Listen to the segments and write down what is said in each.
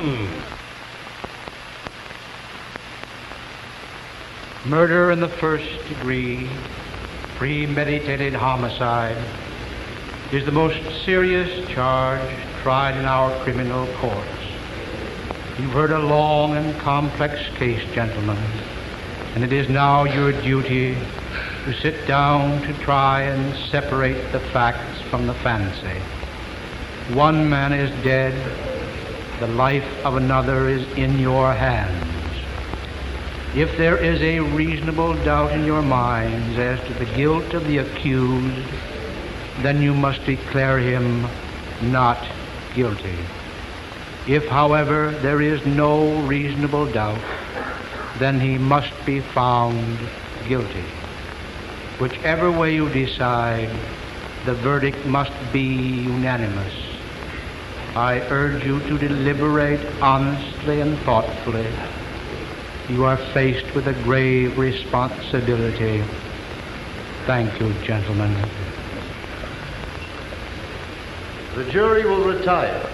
1. Murder in the first degree, premeditated homicide, is the most serious charge tried in our criminal courts. You've heard a long and complex case, gentlemen, and it is now your duty to sit down to try and separate the facts from the fancy. One man is dead, the life of another is in your hands. If there is a reasonable doubt in your minds as to the guilt of the accused, then you must declare him not guilty. If, however, there is no reasonable doubt, then he must be found guilty. Whichever way you decide, the verdict must be unanimous. I urge you to deliberate honestly and thoughtfully. You are faced with a grave responsibility. Thank you, gentlemen. The jury will retire.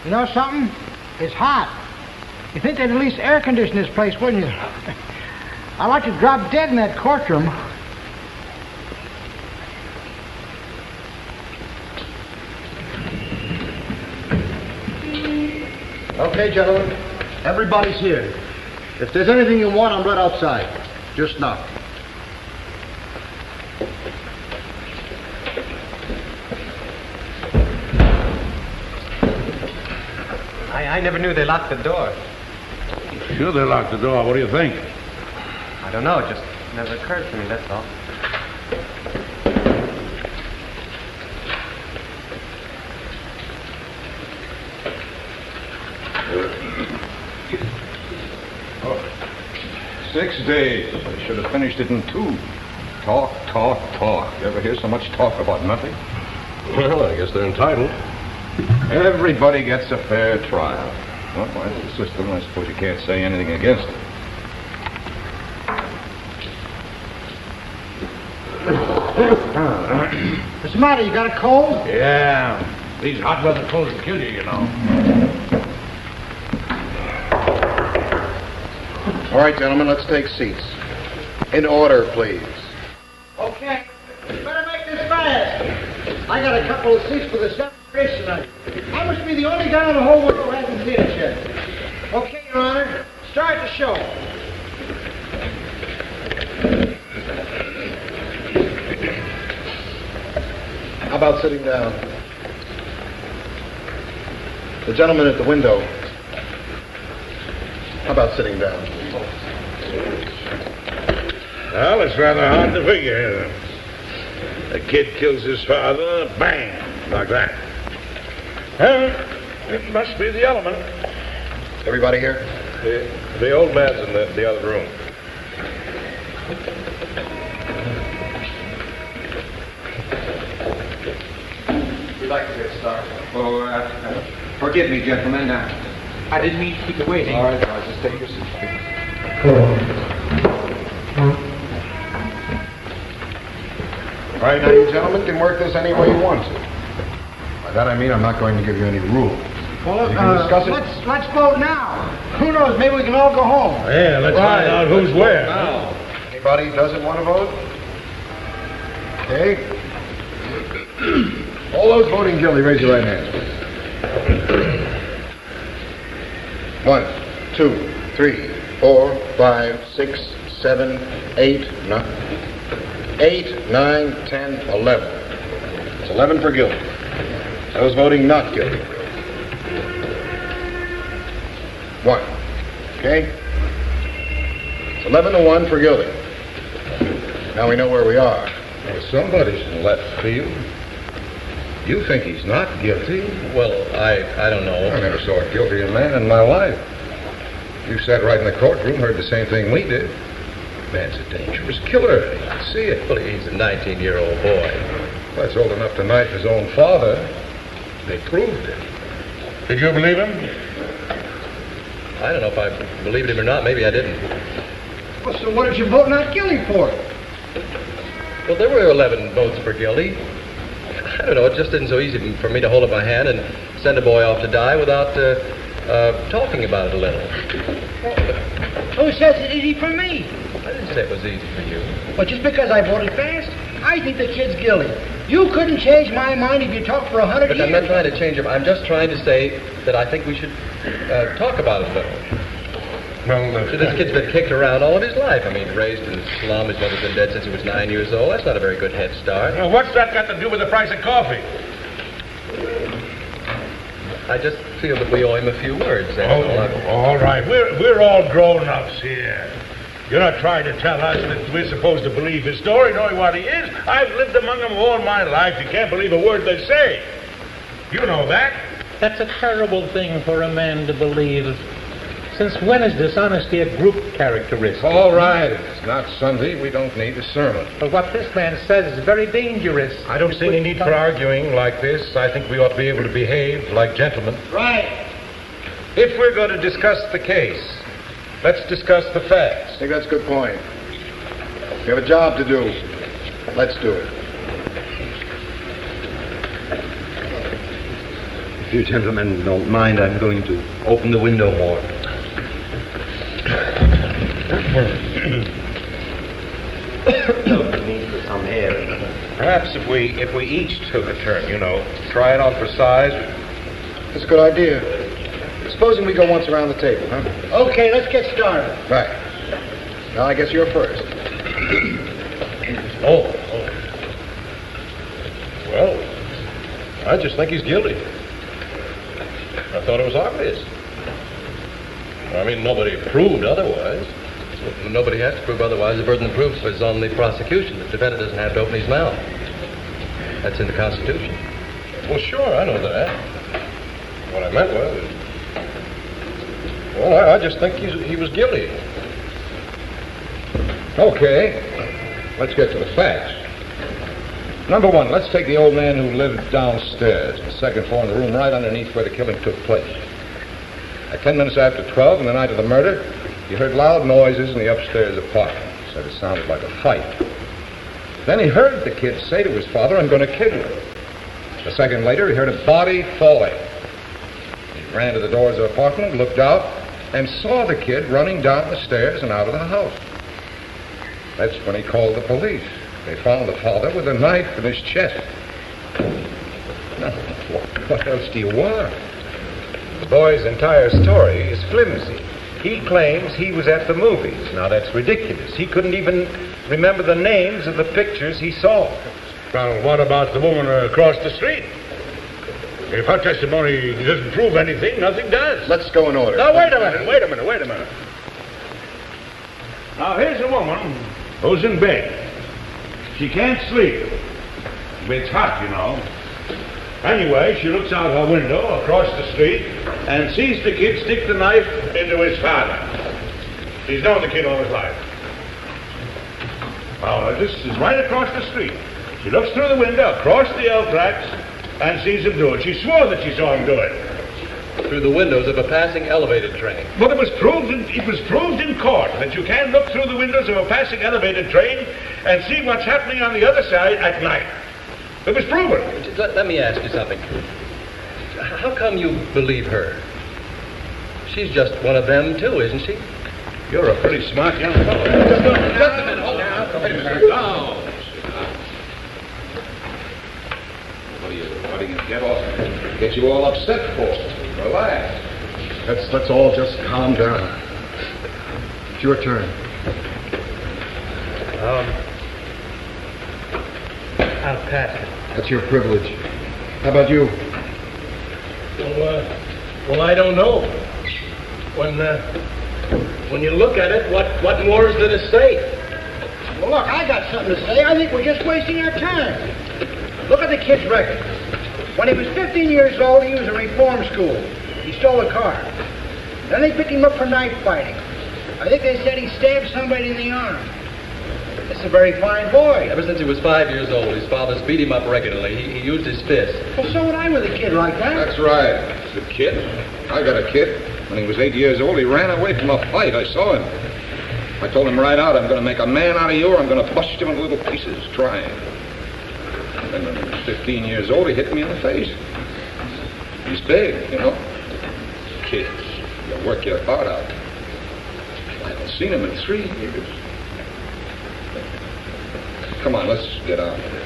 You know something? It's hot. You think they'd at least air condition this place, wouldn't you? I'd like to drop dead in that courtroom. Okay, gentlemen. Everybody's here. If there's anything you want, I'm right outside. Just knock. I never knew they locked the door. Sure they locked the door. What do you think? I don't know. It just never occurred to me, that's all. Oh, 6 days. I should have finished it in 2. Talk, talk, talk. You ever hear so much talk about nothing? Well, I guess they're entitled. Everybody gets a fair trial. Well, by the system, I suppose you can't say anything against it. What's the matter? You got a cold? Yeah. These hot weather clothes will kill you, you know. All right, gentlemen, let's take seats. In order, please. Okay. I got a couple of seats for the 7th race tonight. I must be the only guy in the whole world who hasn't seen it yet. Okay, Your Honor, start the show. How about sitting down? The gentleman at the window. How about sitting down? Well, it's rather hard to figure. A kid kills his father, bang, like that. Well, it must be the element. Everybody here? The old man's in the other room. We'd like to get started. Oh, forgive me, gentlemen. I didn't mean to keep you waiting. All right, just take your seat. All right, now you gentlemen can work this any way you want to. By that I mean I'm not going to give you any rules. Well, You can discuss it. let's vote now. Who knows? Maybe we can all go home. Yeah, let's find out who's where. Anybody who doesn't want to vote? Okay. All those voting guilty, raise your right hands. 1, 2, 3, 4, 5, 6, 7, 8, 9, 10, 11. It's 11 for guilty. Those voting not guilty. 1. Okay? It's 11 to 1 for guilty. Now we know where we are. Well, somebody's in left field. You think he's not guilty? Well, I don't know. I never saw a guiltier man in my life. You sat right in the courtroom, heard the same thing we did. Man's a dangerous killer. You can see it. Well, he's a 19-year-old boy. That's old enough to knife his own father. They proved it. Did you believe him? I don't know if I believed him or not. Maybe I didn't. Well, so what did you vote not guilty for? Well, there were 11 votes for guilty. I don't know. It just isn't so easy for me to hold up my hand and send a boy off to die without talking about it a little. Who says it's easy for me? I didn't say it was easy for you. Well, just because I voted fast, I think the kid's guilty. You couldn't change my mind if you talked for 100 But years. I'm not trying to change him. I'm just trying to say that I think we should talk about it a little. Well, So this kid's been kicked around all of his life. I mean, raised in the slum. His mother's been dead since he was 9 years old. That's not a very good head start. well, what's that got to do with the price of coffee? I just feel that we owe him a few words. That's all. All right. We're all grown-ups here. You're not trying to tell us that we're supposed to believe his story, knowing what he is. I've lived among them all my life. You can't believe a word they say. You know that. That's a terrible thing for a man to believe. Since when is dishonesty a group characteristic? All right. It's not Sunday. We don't need a sermon. But what this man says is very dangerous. I don't see any need for arguing like this. I think we ought to be able to behave like gentlemen. Right. If we're going to discuss the case, let's discuss the facts. I think that's a good point. We have a job to do. Let's do it. If you gentlemen don't mind, I'm going to open the window more. Some air. Perhaps if we each took a turn, try it on for size. That's a good idea. Supposing we go once around the table, huh? Okay, let's get started. Right. Now, I guess you're first. Oh. Well, I just think he's guilty. I thought it was obvious. I mean, nobody proved otherwise. Nobody has to prove otherwise. The burden of proof is on the prosecution. The defendant doesn't have to open his mouth. That's in the Constitution. Well, sure, I know that. What I meant was, I just think he was guilty. Okay, let's get to the facts. Number one, let's take the old man who lived downstairs, the second floor in the room right underneath where the killing took place. At 10 minutes after 12 on the night of the murder, he heard loud noises in the upstairs apartment. He said it sounded like a fight. Then he heard the kid say to his father, "I'm going to kill you." A second later, he heard a body falling. He ran to the doors of the apartment, looked out, and saw the kid running down the stairs and out of the house. That's when he called the police. They found the father with a knife in his chest. What else do you want? The boy's entire story is flimsy. He claims he was at the movies. Now, that's ridiculous. He couldn't even remember the names of the pictures he saw. Well, what about the woman across the street? If her testimony doesn't prove anything, nothing does. Let's go in order. Now, wait a minute. Now, here's a woman who's in bed. She can't sleep. It's hot, you know. Anyway, she looks out her window across the street and sees the kid stick the knife into his father. He's known the kid all his life. Well, this is right across the street. She looks through the window across the L tracks and sees him do it. She swore that she saw him do it. Through the windows of a passing elevated train. But it was proved in court that you can look through the windows of a passing elevated train and see what's happening on the other side at night. It was proven. Let me ask you something. How come you believe her? She's just one of them, too, isn't she? You're a pretty smart young fellow. Just a minute. Hold on. Wait a minute. Now. What are you get you all upset for? Relax. Let's all just calm down. It's your turn. I'll pass it. That's your privilege. How about you? Well, I don't know. When you look at it, what more is there to say? Well, look, I got something to say. I think we're just wasting our time. Look at the kid's record. When he was 15 years old, he was in reform school. He stole a car. Then they picked him up for knife fighting. I think they said he stabbed somebody in the arm. It's a very fine boy. Ever since he was 5 years old, his father's beat him up regularly. He used his fist. Well, so would I with a kid like that. That's right. The kid. I got a kid. When he was 8 years old, he ran away from a fight. I saw him. I told him right out, I'm going to make a man out of you, or I'm going to bust you into little pieces, trying. And then when he was 15 years old, he hit me in the face. He's big, you know. Kids, you work your heart out. I haven't seen him in 3 years. Come on, let's get out of here.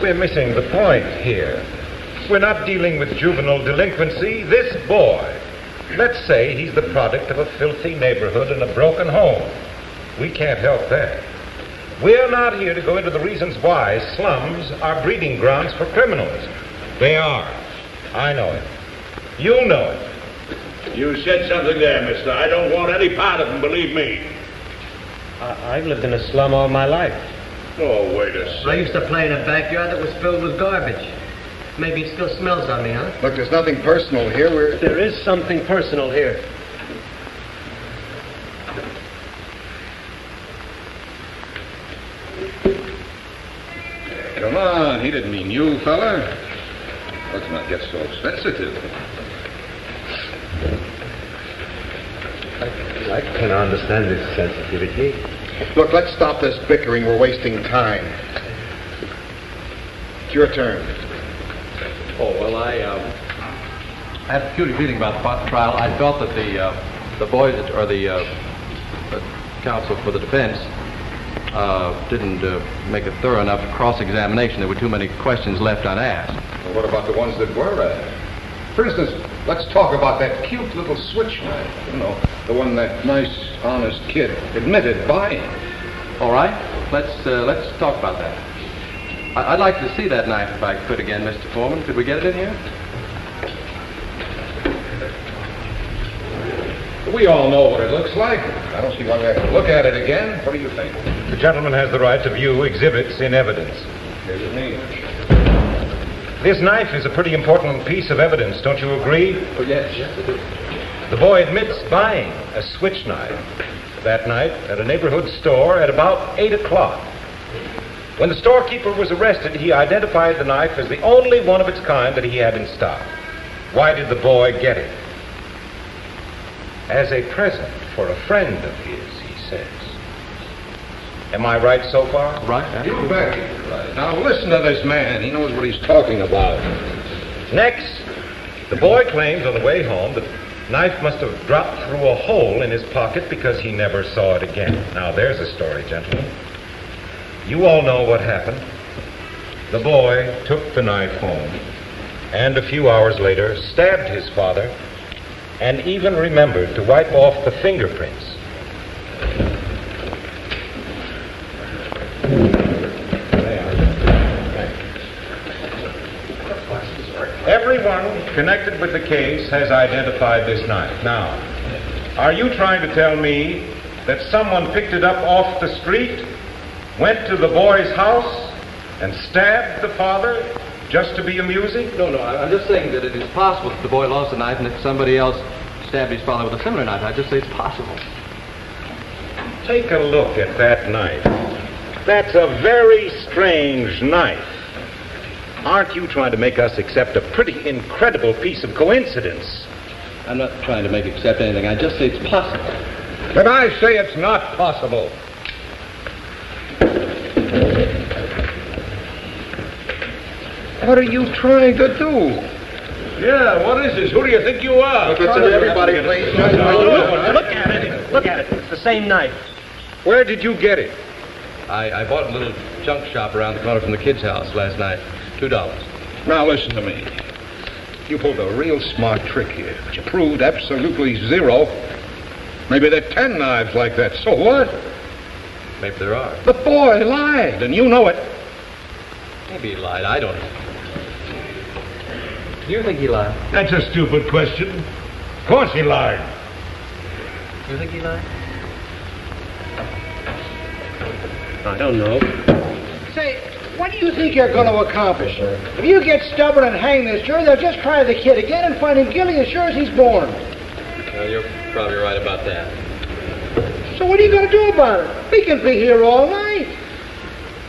We're missing the point here. We're not dealing with juvenile delinquency. This boy, let's say he's the product of a filthy neighborhood and a broken home. We can't help that. We're not here to go into the reasons why slums are breeding grounds for criminals. They are. I know it. You know it. You said something there, mister. I don't want any part of him, believe me. I've lived in a slum all my life. Oh, wait a second. I used to play in a backyard that was filled with garbage. Maybe it still smells on me, huh? Look, there's nothing personal here. There is something personal here. Come on, he didn't mean you, fella. Let's not get so sensitive. I can understand this sensitivity. Look, let's stop this bickering. We're wasting time. It's your turn. Oh, well, I had a peculiar feeling about the trial. I felt that the boys, or the counsel for the defense, didn't make a thorough enough cross-examination. There were too many questions left unasked. Well, what about the ones that were asked? For instance, let's talk about that cute little switch knife. You know, the one that nice, honest kid admitted buying. All right, let's talk about that. I'd like to see that knife if I could again, Mr. Foreman. Could we get it in here? We all know what it looks like. I don't see why we have to look at it again. What do you think? The gentleman has the right to view exhibits in evidence. Here's it me. This knife is a pretty important piece of evidence, don't you agree? Oh, yes, I do. The boy admits buying a switch knife that night at a neighborhood store at about 8 o'clock. When the storekeeper was arrested, he identified the knife as the only one of its kind that he had in stock. Why did the boy get it? As a present for a friend of his, he says. Am I right so far? Right. You bet you're right. Now listen to this man. He knows what he's talking about. Next, the boy claims on the way home that the knife must have dropped through a hole in his pocket because he never saw it again. Now there's a story, gentlemen. You all know what happened. the boy took the knife home and a few hours later stabbed his father and even remembered to wipe off the fingerprints. Everyone connected with the case has identified this knife. Now, are you trying to tell me that someone picked it up off the street, went to the boy's house, and stabbed the father just to be amusing? No, I'm just saying that it is possible that the boy lost the knife and that somebody else stabbed his father with a similar knife. I just say it's possible. Take a look at that knife. That's a very strange knife. Aren't you trying to make us accept a pretty incredible piece of coincidence? I'm not trying to make accept anything. I just say it's possible. But I say it's not possible. What are you trying to do? Yeah, what is this? Who do you think you are? Everybody, please. Look at it. Look at it. It's the same knife. Where did you get it? I bought a little junk shop around the corner from the kid's house last night. $2. Now listen to me. You pulled a real smart trick here, but you proved absolutely zero. Maybe there are 10 knives like that. So what? Maybe there are. The boy lied, and you know it. Maybe he lied. I don't know. Do you think he lied? That's a stupid question. Of course he lied. Do you think he lied? I don't know. Say, what do you think you're going to accomplish? If you get stubborn and hang this jury, they'll just try the kid again and find him guilty as sure as he's born. Well, you're probably right about that. So what are you going to do about it? We can be here all night.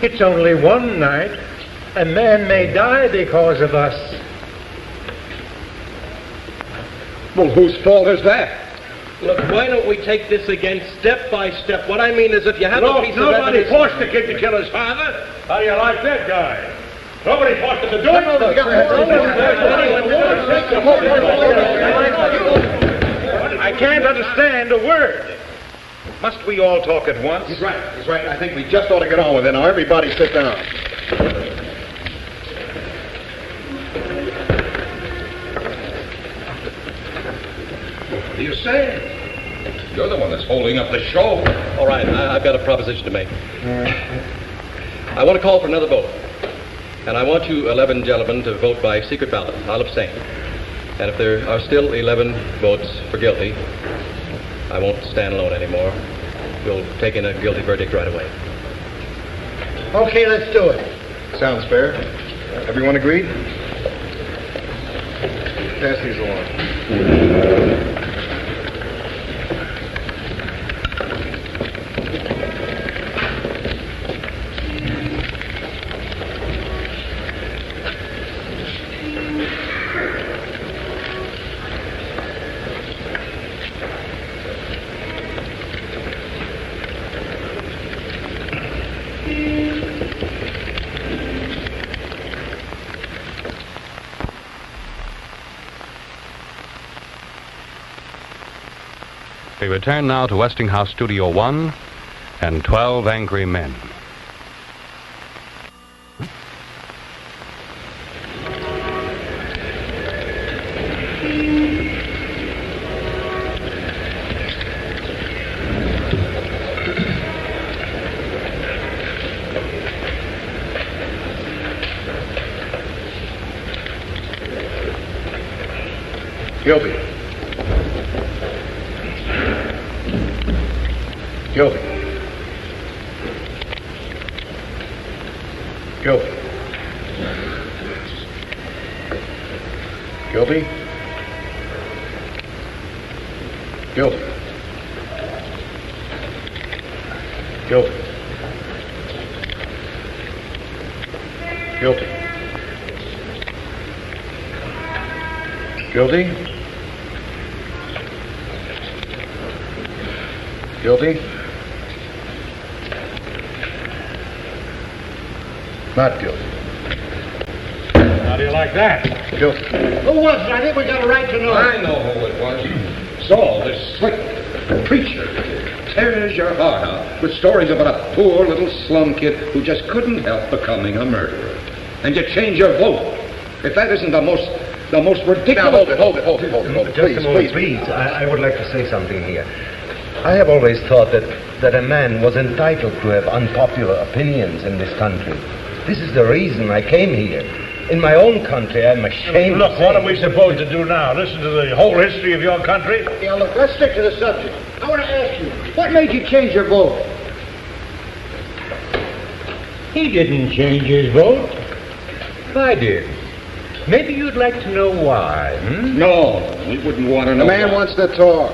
It's only one night. A man may die because of us. Well, whose fault is that? Look, why don't we take this again step by step? What I mean is if you have a piece of nobody evidence... forced the kid to kill his father. How do you like that guy? Nobody forced him to do it. I can't understand a word. Must we all talk at once? He's right. I think we just ought to get on with it. Now, everybody sit down. What do you say? You're the one that's holding up the show. All right, I've got a proposition to make. I want to call for another vote. And I want you 11 gentlemen to vote by secret ballot. I'll abstain. And if there are still 11 votes for guilty, I won't stand alone anymore. We'll take in a guilty verdict right away. Okay, let's do it. Sounds fair. Everyone agreed? Pass these along. We return now to Westinghouse Studio 1 and 12 Angry Men. Guilty. Guilty. Guilty. Guilty. Guilty. Guilty. Guilty. Guilty. Guilty. Not guilty. How do you like that? Guilty. Who was it? I think we got a right to know. I know who it was. Saul, this slick preacher, tears your heart out with stories about a poor little slum kid who just couldn't help becoming a murderer. and you change your vote. If that isn't the most ridiculous... Now, hold it. Just a moment, please. I would like to say something here. I have always thought that a man was entitled to have unpopular opinions in this country. This is the reason I came here. In my own country, I'm ashamed. Look, what are we supposed to do now? Listen to the whole history of your country? Yeah, look, let's stick to the subject. I want to ask you, what made you change your vote? He didn't change his vote. I did. Maybe you'd like to know why, No, we wouldn't want to know. The man wants to talk.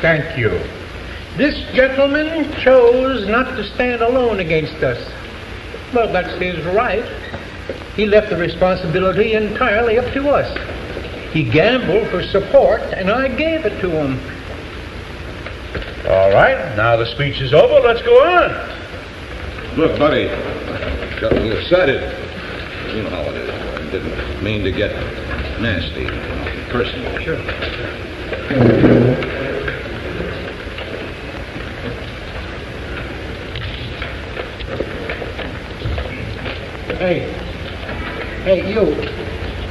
Thank you. This gentleman chose not to stand alone against us. Well, that's his right. He left the responsibility entirely up to us. He gambled for support, and I gave it to him. All right, now the speech is over. Let's go on. Look, buddy, got a little excited. You know how it is. I didn't mean to get nasty, personal. Sure. Hey, you.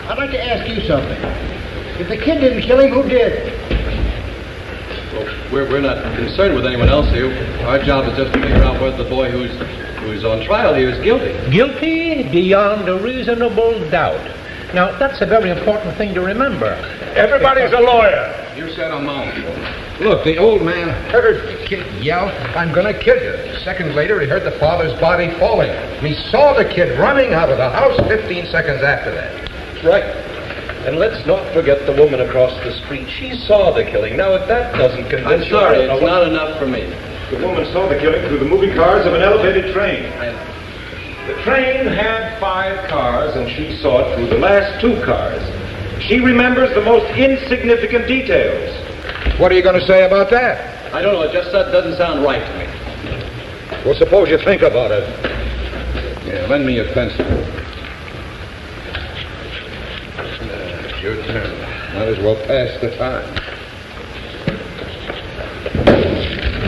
I'd like to ask you something. If the kid didn't kill him, who did? Well, we're not concerned with anyone else here. Our job is just to figure out whether the boy who's on trial here is guilty. Guilty beyond a reasonable doubt. Now, that's a very important thing to remember. Everybody's a lawyer. You said a mouthful. Look, the old man heard the kid yell, "I'm gonna kill you." A second later, he heard the father's body falling. He saw the kid running out of the house 15 seconds after that. Right. And let's not forget the woman across the street. She saw the killing. Now, if that doesn't convince I'm sorry, it's not enough for me. The woman saw the killing through the moving cars of an elevated train. The train had 5 cars, and she saw it through the last 2 cars. She remembers the most insignificant details. What are you going to say about that? I don't know, it just doesn't sound right to me. Well, suppose you think about it. Yeah, lend me your pencil. Your turn. Might as well pass the time.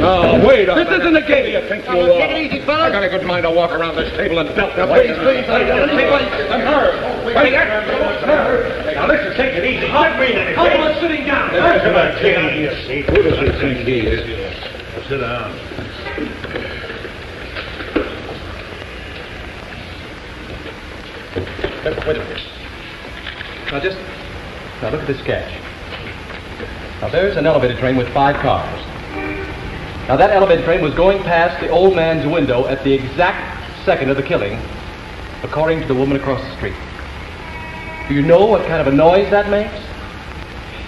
Oh, wait a minute. This isn't a game. You think you Take it easy, fellas. I got a good mind to walk around this table and belt the Please, please. I'm hurt. Wait, Now, listen, take it easy. I mean anything. How about sitting down? Come on, kid. Who does he think he is? Sit down. Wait a minute. Now look at this sketch. Now there's an elevated train with 5 cars. Now that elevated train was going past the old man's window at the exact second of the killing, according to the woman across the street. Do you know what kind of a noise that makes?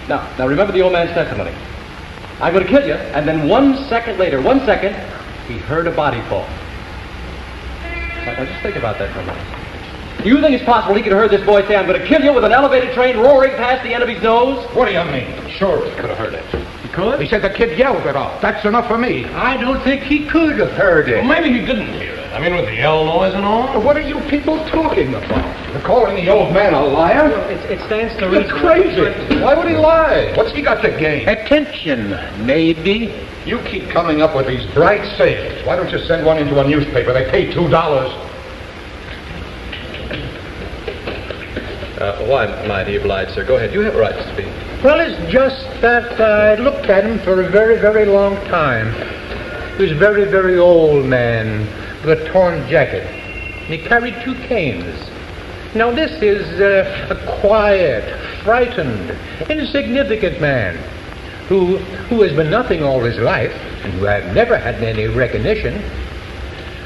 Now remember the old man's testimony. I'm going to kill you, and then 1 second later, he heard a body fall. Now just think about that for a moment. Do you think it's possible he could have heard this boy say, "I'm going to kill you," with an elevated train roaring past the end of his nose? What do you mean? Sure, he could have heard it. He could? He said the kid yelled it off. That's enough for me. I don't think he could have heard it. Well, maybe he didn't hear it. I mean, with the yell noise and all. What are you people talking about? You're calling the old man a liar? It stands to You're reason. crazy. Why would he lie? What's he got to gain? Attention, maybe. You keep coming up with these bright sayings. Why don't you send one into a newspaper? They pay $2. Why, my dear obliged sir? Go ahead. You have a right to speak. Well, it's just that I looked at him for a very, very long time. He was a very, very old man with a torn jacket. He carried 2 canes. Now, this is a quiet, frightened, insignificant man who has been nothing all his life and who had never had any recognition.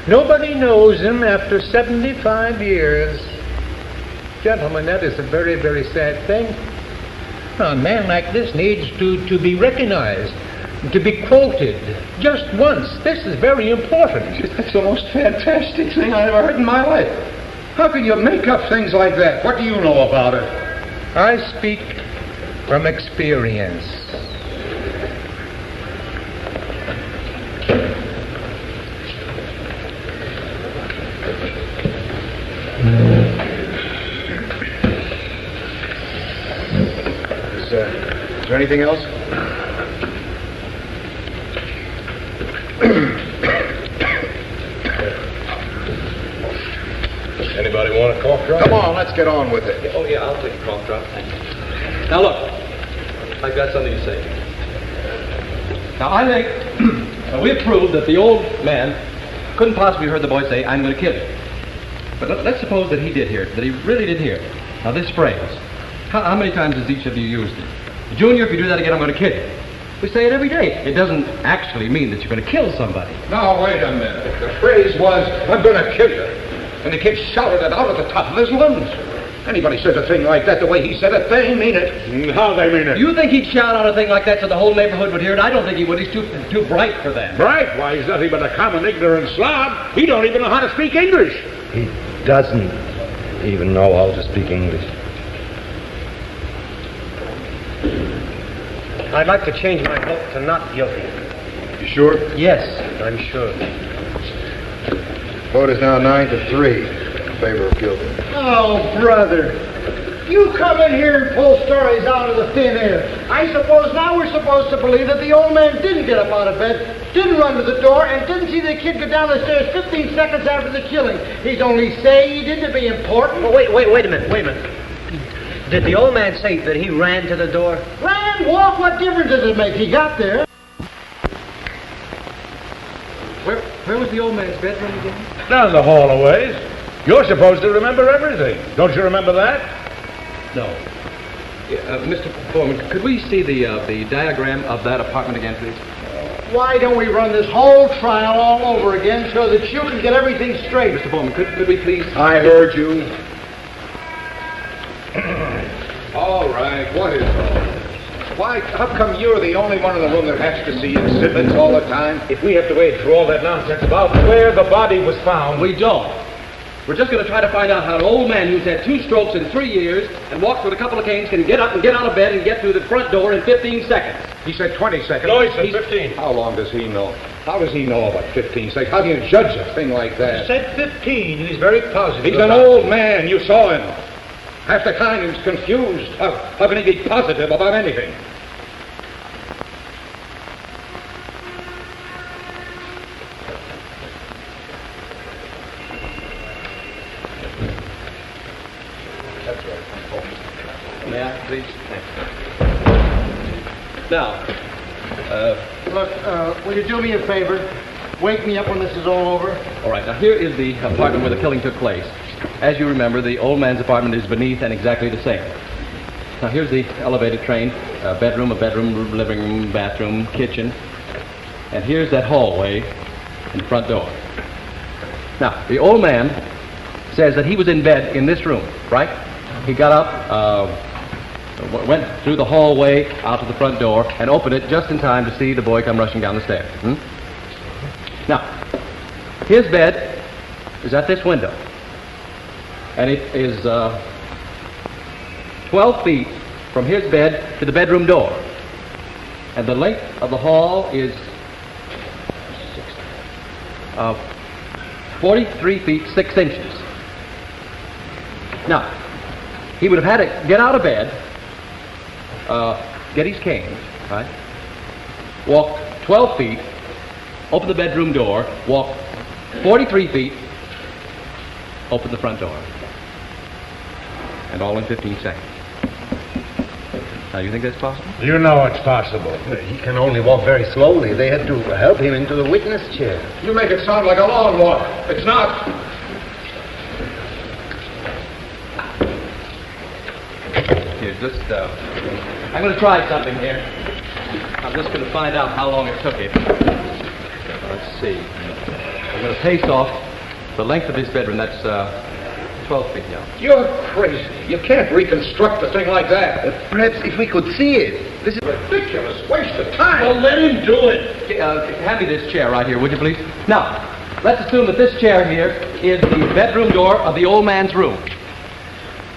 Nobody knows him after 75 years. Gentlemen, that is a very, very sad thing. A man like this needs to be recognized, to be quoted just once. This is very important. That's the most fantastic thing I ever heard in my life. How can you make up things like that? What do you know about it? I speak from experience. Is there anything else? Anybody want a coffee? Come on, let's get on with it. Oh, yeah, I'll take a cough drop. Thank you. Now, look, I've got something to say. Now, I think we've proved that the old man couldn't possibly have heard the boy say, "I'm going to kill you." But let's suppose that he did hear it, that he really did hear it. Now, this phrase, how many times has each of you used it? Junior, if you do that again, I'm going to kill you. We say it every day. It doesn't actually mean that you're going to kill somebody. Now, wait a minute. The phrase was, "I'm going to kill you." And the kid shouted it out at the top of his lungs. Anybody says a thing like that the way he said it, they mean it. How they mean it? You think he'd shout out a thing like that so the whole neighborhood would hear it? I don't think he would. He's too bright for that. Bright? Why, he's nothing but a common ignorant slob. He don't even know how to speak English. He doesn't even know how to speak English. I'd like to change my vote to not guilty. You sure? Yes, I'm sure. Vote is now 9-3 in favor of guilty. Oh, brother. You come in here and pull stories out of the thin air. I suppose now we're supposed to believe that the old man didn't get up out of bed, didn't run to the door, and didn't see the kid go down the stairs 15 seconds after the killing. He's only saying he did to be important. Oh, wait a minute. Did the old man say that he ran to the door? Ran, walk, what difference does it make? He got there. Where was the old man's bedroom again? Down the hall a ways. You're supposed to remember everything. Don't you remember that? No. Mr. Foreman, could we see the diagram of that apartment again, please? Why don't we run this whole trial all over again so that you can get everything straight? Mr. Foreman, could we please? I heard you. All right, what is all this? Why, how come you're the only one in the room that has to see exhibits all the time? If we have to wade through all that nonsense about where the body was found... We don't. We're just going to try to find out how an old man who's had 2 strokes in 3 years and walks with a couple of canes can get up and get out of bed and get through the front door in 15 seconds. He said 20 seconds. No, he said 15. How long does he know? How does he know about 15 seconds? How do you judge a thing like that? He said 15. He's very positive. He's an old man. You saw him. Half the time he was confused. How can he be positive about anything? That's right. May I, please? Now, Look, will you do me a favor? Wake me up when this is all over. all right, now here is the apartment where the killing took place. As you remember, the old man's apartment is beneath and exactly the same. Now here's the elevated train, a bedroom, living room, bathroom, kitchen. And here's that hallway and front door. Now, the old man says that he was in bed in this room, right? He got up, went through the hallway out to the front door and opened it just in time to see the boy come rushing down the stairs. Now, his bed is at this window. And it is 12 feet from his bed to the bedroom door. And the length of the hall is 43 feet 6 inches. Now, he would have had to get out of bed, get his cane, right? Walk 12 feet, open the bedroom door, walk 43 feet, open the front door. And all in 15 seconds. Now, you think that's possible? You know it's possible. He can only walk very slowly. They had to help him into the witness chair. You make it sound like a long walk. It's not. Here, just, I'm going to try something here. I'm just going to find out how long it took him. Let's see. I'm going to pace off the length of his bedroom. That's 12 feet now. You're crazy. You can't reconstruct a thing like that. Perhaps if we could see it. This is Ridiculous waste of time. Well, let him do it. Hand me this chair right here, would you please? Now, let's assume that this chair here is the bedroom door of the old man's room.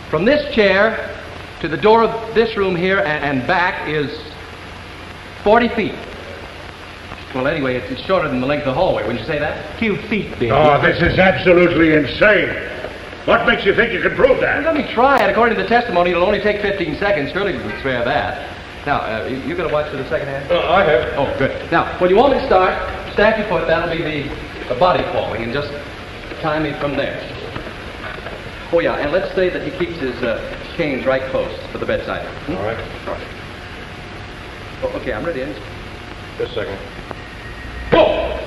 From this chair to the door of this room here and back is 40 feet. Well, anyway, it's shorter than the length of the hallway. Wouldn't you say that? Few feet, baby. Oh, this is absolutely insane. What makes you think you can prove that? Let me try it. According to the testimony, it'll only take 15 seconds. Surely we can spare that. Now, you going to watch for the second hand? I have. Oh, good. Now, when you want me to start, stack your foot. That'll be the body falling, and just time me from there. Oh, yeah, and let's say that he keeps his canes right close to the bedside. All right. All right. Oh, okay, I'm ready. Just a second. Go!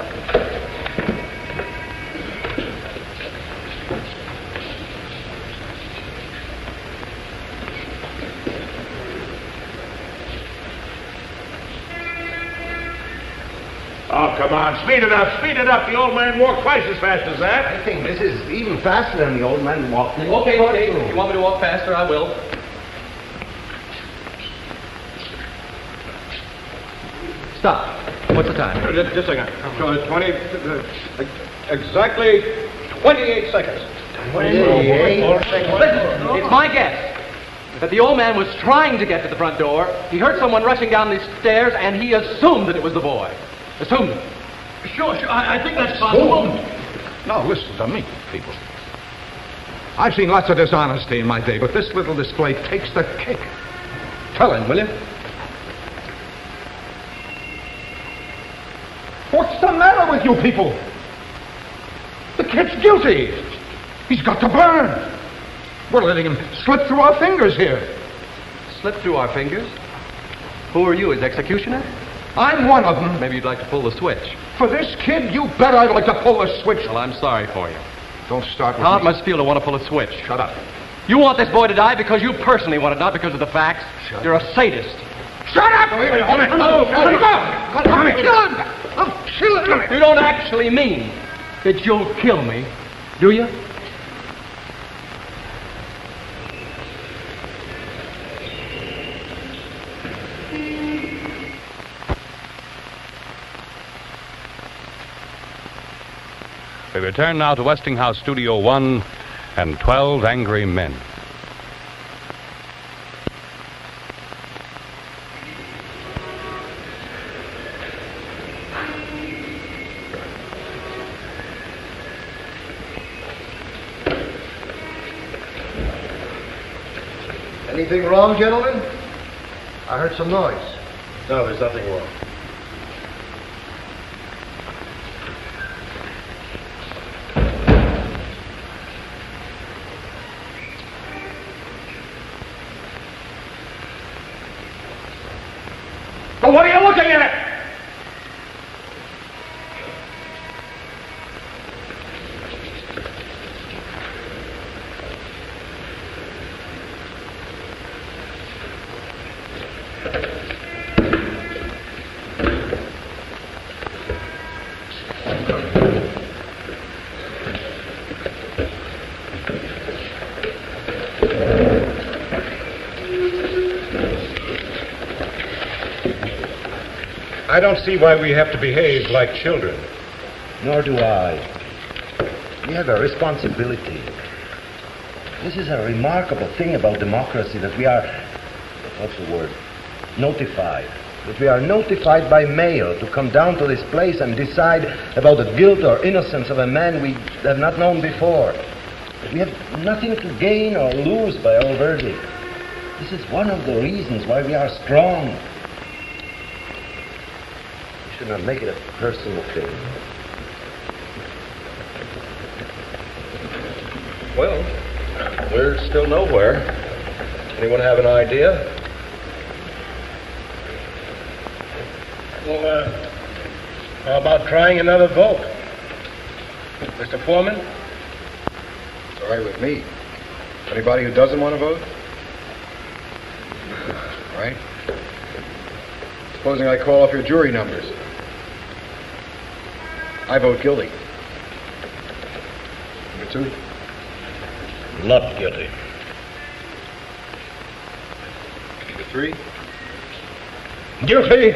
Oh, come on, speed it up, speed it up. The old man walked twice as fast as that. I think this is even faster than the old man walked. Okay, okay. If you want me to walk faster, I will. Stop. What's the time? Just a second. So 20, exactly 28 seconds. 28 seconds. Listen, it's my guess that the old man was trying to get to the front door. He heard someone rushing down the stairs, and he assumed that it was the boy. Assumed it. Sure, I think that's possible. Now, listen to me, people. I've seen lots of dishonesty in my day, but this little display takes the cake. Tell him, will you? What's the matter with you people? The kid's guilty. He's got to burn. We're letting him slip through our fingers here. Slip through our fingers? Who are you, his executioner? I'm one of them. Maybe you'd like to pull the switch. For this kid, you bet I'd like to pull the switch. Well, I'm sorry for you. Don't start with How me. it must feel to want to pull a switch. Shut up. You want this boy to die because you personally want it, not because of the facts. You're a sadist. Shut up! Hold it. No, Kill him! I'll kill him! You don't actually mean that you'll kill me, do you? We return now to Westinghouse Studio 1 and 12 Angry Men. Anything wrong, gentlemen? I heard some noise. No, there's nothing wrong. But what are you looking at? I don't see why we have to behave like children. Nor do I. We have a responsibility. This is a remarkable thing about democracy, that we are, what's the word, notified. That we are notified by mail to come down to this place and decide about the guilt or innocence of a man we have not known before. We have nothing to gain or lose by our verdict. This is one of the reasons why we are strong. We should not make it a personal thing. Well, we're still nowhere. Anyone have an idea? Well, how about trying another vote? Mr. Foreman? It's all right with me. Anybody who doesn't want to vote? All right. Supposing I call off your jury numbers. I vote guilty. Number 2? Not guilty. Number 3? Guilty.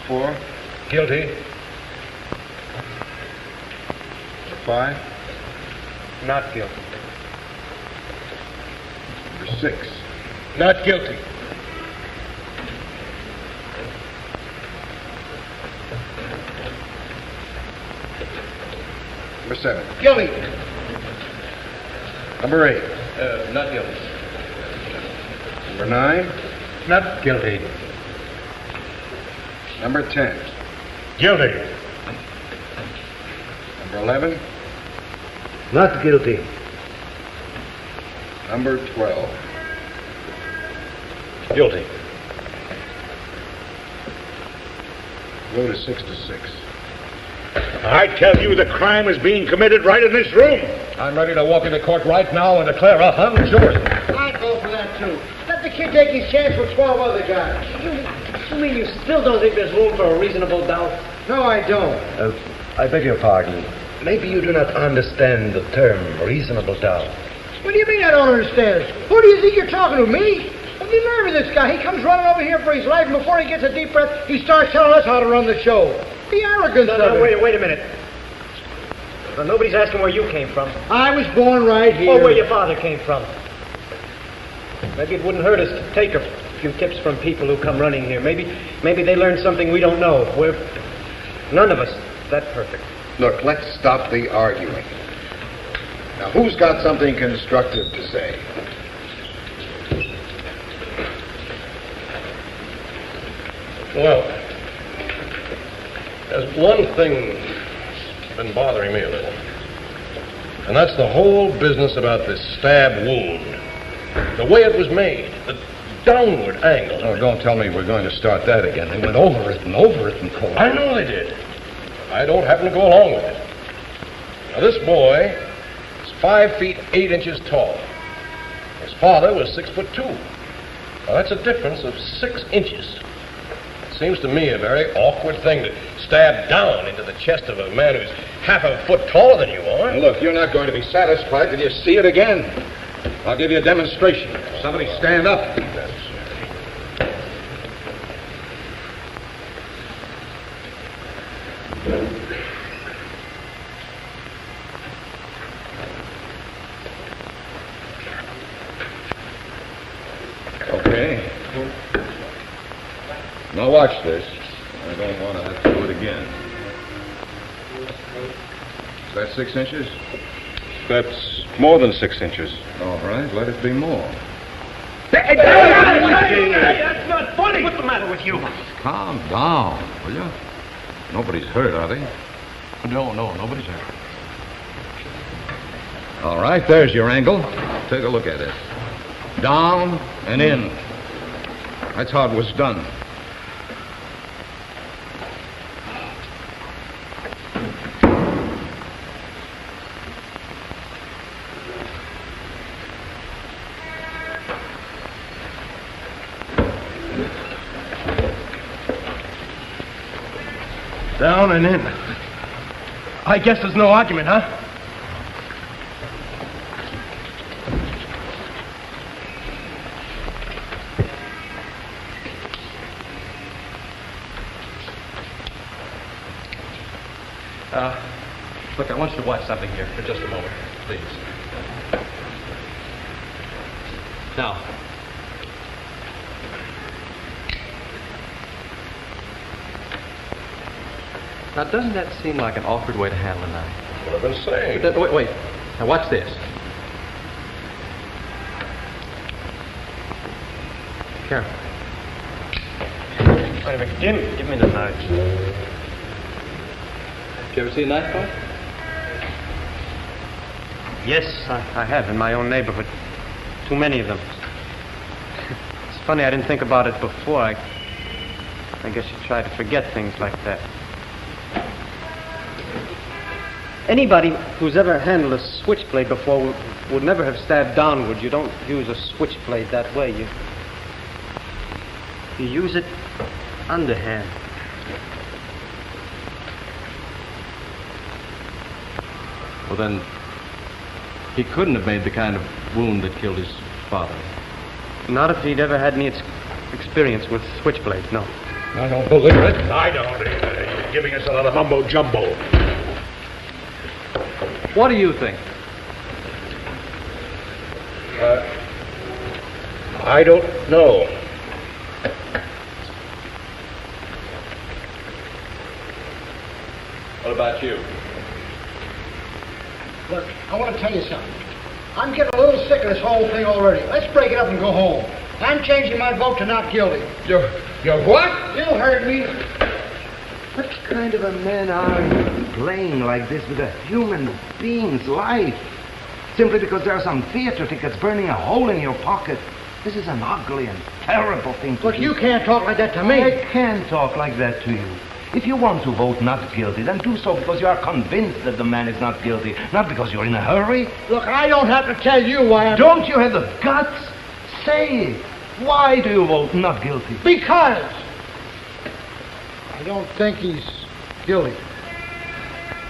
Number 4? Guilty. Number 5? Not guilty. Number 6? Not guilty. Number 7? Guilty. Number 8? Not guilty. Number 9? Not guilty. Number 10? Guilty. Number 11? Not guilty. Number 12. Guilty. Vote is 6-6. I tell you, the crime is being committed right in this room. I'm ready to walk into court right now and declare a hung jury. I'd go for that, too. Let the kid take his chance with 12 other guys. You mean you still don't think there's room for a reasonable doubt? No, I don't. I beg your pardon. Maybe you do not understand the term reasonable doubt. What do you mean I don't understand? Who do you think you're talking to, me? What's the nerve of this guy? He comes running over here for his life, and before he gets a deep breath, he starts telling us how to run the show. The arrogance of it. Wait a minute. Now, nobody's asking where you came from. I was born right here. Or where your father came from. Maybe it wouldn't hurt us to take a few tips from people who come running here. Maybe they learned something we don't know. We're none of us that perfect. Look, let's stop the arguing. Now, who's got something constructive to say? Well, there's one thing that's been bothering me a little. And that's the whole business about this stab wound. The way it was made, the downward angle. Oh, don't tell me we're going to start that again. They went over it and over it in court. I know they did. I don't happen to go along with it. Now, this boy is 5 feet 8 inches tall. His father was 6'2". Now, that's a difference of 6 inches. It seems to me a very awkward thing to stab down into the chest of a man who's half a foot taller than you are. Now, look, you're not going to be satisfied till you see it again. I'll give you a demonstration. Somebody stand up. Okay. Now watch this. I don't want to have to do it again. Is that 6 inches? That's more than 6 inches. All right, let it be more. Hey, that's not funny. What's the matter with you? Calm down, will you? Nobody's hurt, are they? No, nobody's hurt. All right, there's your angle. Take a look at it. Down and in. That's how it was done. Down and in. I guess there's no argument, huh? Look, I want you to watch something here for just a moment, please. Now, doesn't that seem like an awkward way to handle a knife? What I've been saying. Wait. Now, watch this. Careful. Wait a minute. Give me the knife. Did you ever see a knife fight? Yes, I have, in my own neighborhood. Too many of them. It's funny, I didn't think about it before. I guess you try to forget things like that. Anybody who's ever handled a switchblade before would never have stabbed downward. You don't use a switchblade that way. You use it underhand. Well, then, he couldn't have made the kind of wound that killed his father. Not if he'd ever had any experience with switchblades, no. I don't believe it. I don't either. You're giving us a lot of mumbo-jumbo. What do you think? I don't know. What about you? Look, I want to tell you something. I'm getting a little sick of this whole thing already. Let's break it up and go home. I'm changing my vote to not guilty. You're what? You heard me. What kind of a man are you? playing like this with a human being's life? Simply because there are some theater tickets burning a hole in your pocket. This is an ugly and terrible thing to do. But you can't talk like that to me. I can talk like that to you. If you want to vote not guilty, then do so because you are convinced that the man is not guilty, not because you're in a hurry. Look, I don't have to tell you why I'm... Don't you have the guts? Say it. Why do you vote not guilty? Because I don't think he's guilty.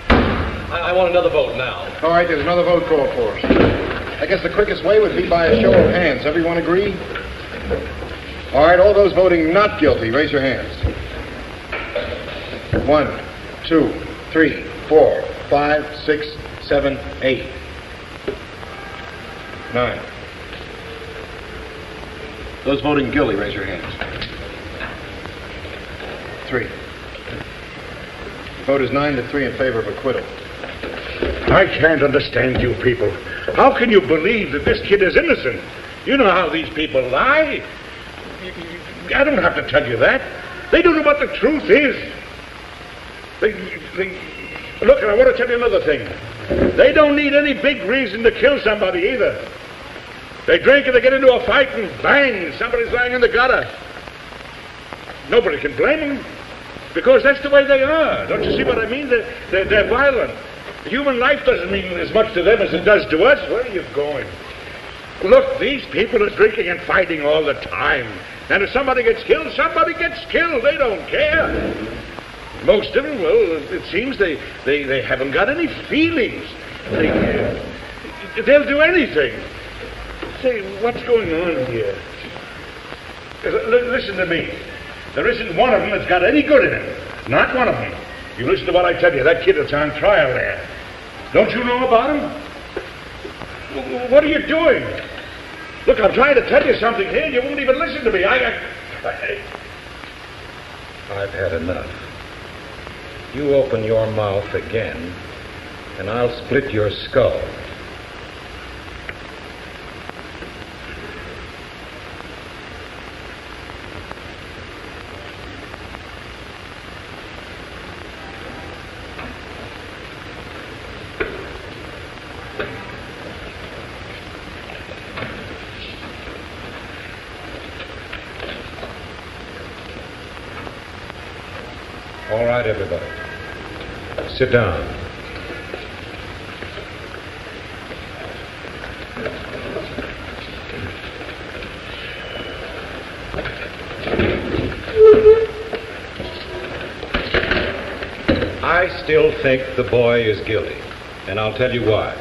I want another vote now. All right, there's another vote called for. I guess the quickest way would be by a show of hands. Everyone agree? All right, all those voting not guilty, raise your hands. 1, 2, 3, 4, 5, 6, 7, 8, 9. Those voting guilty, raise your hands. 3. The vote is 9-3 in favor of acquittal. I can't understand you people. How can you believe that this kid is innocent? You know how these people lie. I don't have to tell you that. They don't know what the truth is. Look, and I want to tell you another thing. They don't need any big reason to kill somebody either. They drink and they get into a fight and bang, somebody's lying in the gutter. Nobody can blame them because that's the way they are. Don't you see what I mean? They're violent. Human life doesn't mean as much to them as it does to us. Where are you going? Look, these people are drinking and fighting all the time. And if somebody gets killed, somebody gets killed. They don't care. Most of them, well, it seems they haven't got any feelings. They'll do anything. Say, what's going on here? Listen to me. There isn't one of them that's got any good in him. Not one of them. You listen to what I tell you. That kid that's on trial there. Don't you know about him? What are you doing? Look, I'm trying to tell you something here. You won't even listen to me. I've had enough. You open your mouth again, and I'll split your skull. All right, everybody. Sit down. I still think the boy is guilty, and I'll tell you why.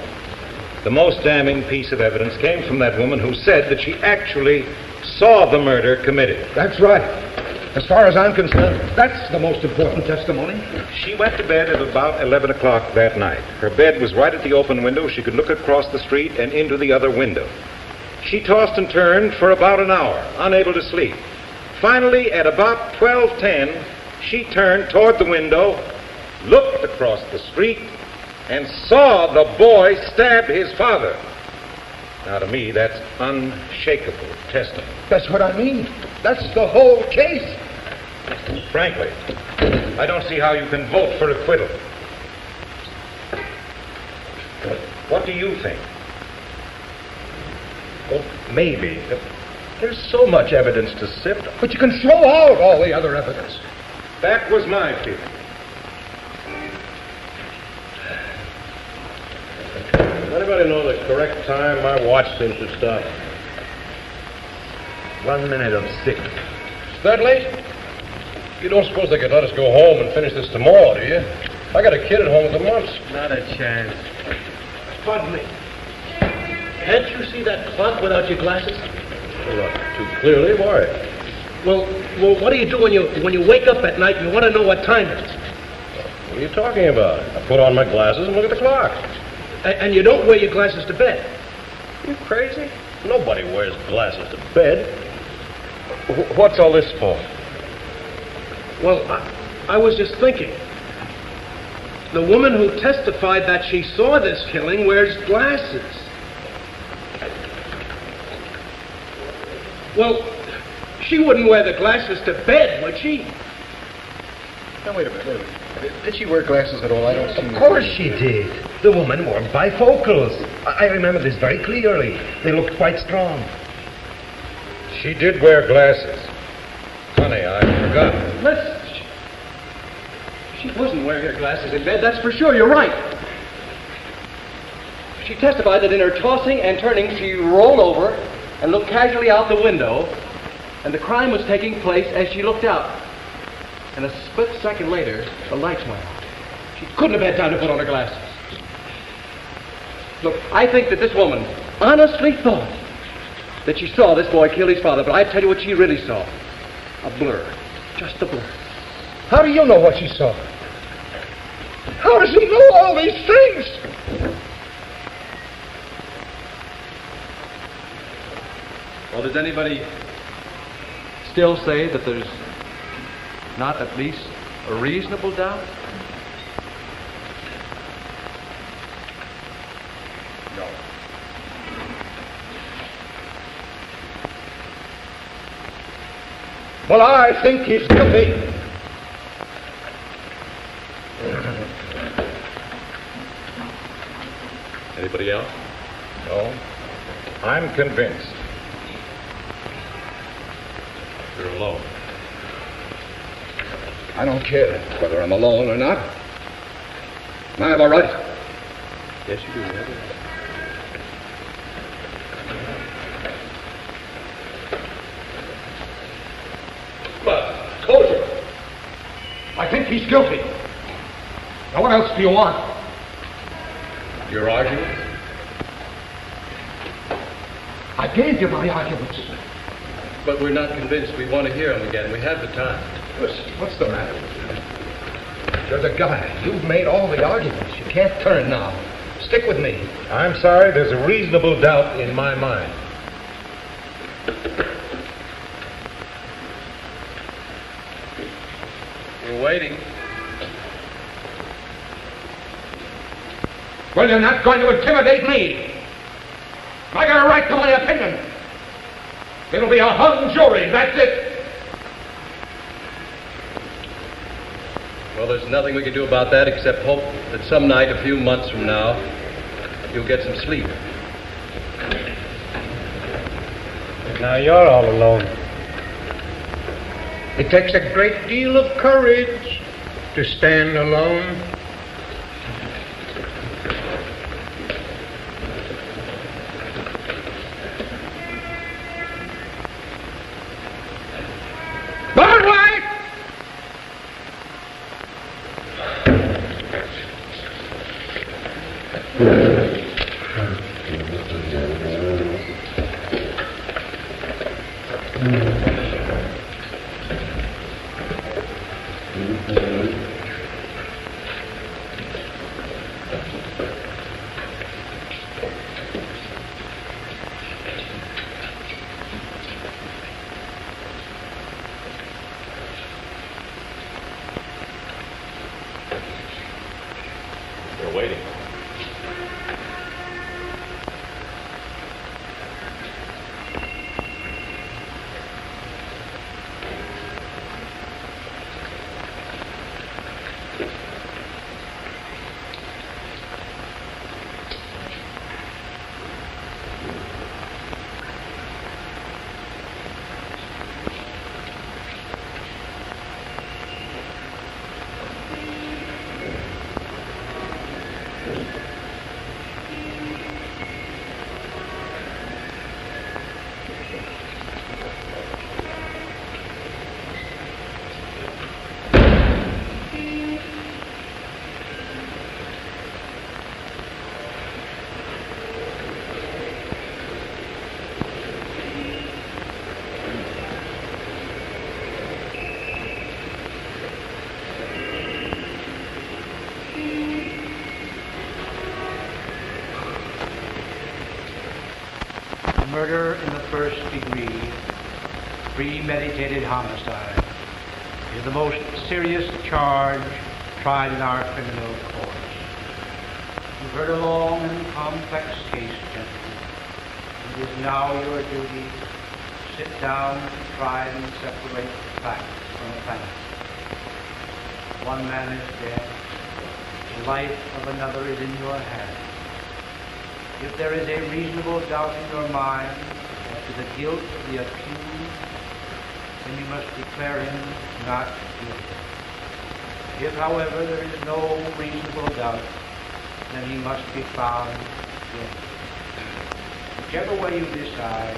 The most damning piece of evidence came from that woman who said that she actually saw the murder committed. That's right. As far as I'm concerned, that's the most important testimony. She went to bed at about 11 o'clock that night. Her bed was right at the open window. She could look across the street and into the other window. She tossed and turned for about an hour, unable to sleep. Finally, at about 12:10, she turned toward the window, looked across the street, and saw the boy stab his father. Now, to me, that's unshakable testimony. That's what I mean. That's the whole case. Frankly, I don't see how you can vote for acquittal. What do you think? Well, maybe. There's so much evidence to sift. But you can throw out all the other evidence. That was my feeling. Does anybody know the correct time? My watch seems to stop. 1 minute of 6. Is that late? You don't suppose they could let us go home and finish this tomorrow, do you? I got a kid at home with the mumps. Not a chance. Pardon me. Can't you see that clock without your glasses? Well, not too clearly. Why? Well, what do you do when you wake up at night and you want to know what time it is? What are you talking about? I put on my glasses and look at the clock. And you don't wear your glasses to bed? You crazy? Nobody wears glasses to bed. What's all this for? Well, I was just thinking. The woman who testified that she saw this killing wears glasses. Well, she wouldn't wear the glasses to bed, would she? Now, wait a minute. Did she wear glasses at all? I don't see. Of course she did. The woman wore bifocals. I remember this very clearly. They looked quite strong. She did wear glasses. Funny, I forgot. She wasn't wearing her glasses in bed, that's for sure. You're right. She testified that in her tossing and turning, she rolled over and looked casually out the window, and the crime was taking place as she looked out. And a split second later, the lights went out. She couldn't have had time to put on her glasses. Look, I think that this woman honestly thought that she saw this boy kill his father, but I tell you what she really saw. A blur. Just a blur. How do you know what she saw? How does he know all these things? Well, does anybody still say that there's not at least a reasonable doubt? No. Well, I think he's guilty. Anybody else? No. I'm convinced. You're alone. I don't care whether I'm alone or not. I have a right. Yes, you do. You have a right. But, told you. I think he's guilty. Now, what else do you want? Your argument? I gave you my arguments. But we're not convinced. We want to hear them again. We have the time. Listen, what's the matter with you? You're the guy. You've made all the arguments. You can't turn now. Stick with me. I'm sorry, there's a reasonable doubt in my mind. We're waiting. Well, you're not going to intimidate me. I got a right to my opinion. It'll be a hung jury, that's it. Well, there's nothing we can do about that except hope that some night, a few months from now, you'll get some sleep. Now you're all alone. It takes a great deal of courage to stand alone. Bud White! We're waiting. Murder in the first degree, premeditated homicide, is the most serious charge tried in our criminal courts. You've heard a long and complex case, gentlemen. It is now your duty to sit down and try and separate fact from fantasy. One man is dead. The life of another is in your hands. If there is a reasonable doubt in your mind as to the guilt of the accused, then you must declare him not guilty. If, however, there is no reasonable doubt, then he must be found guilty. Whichever way you decide,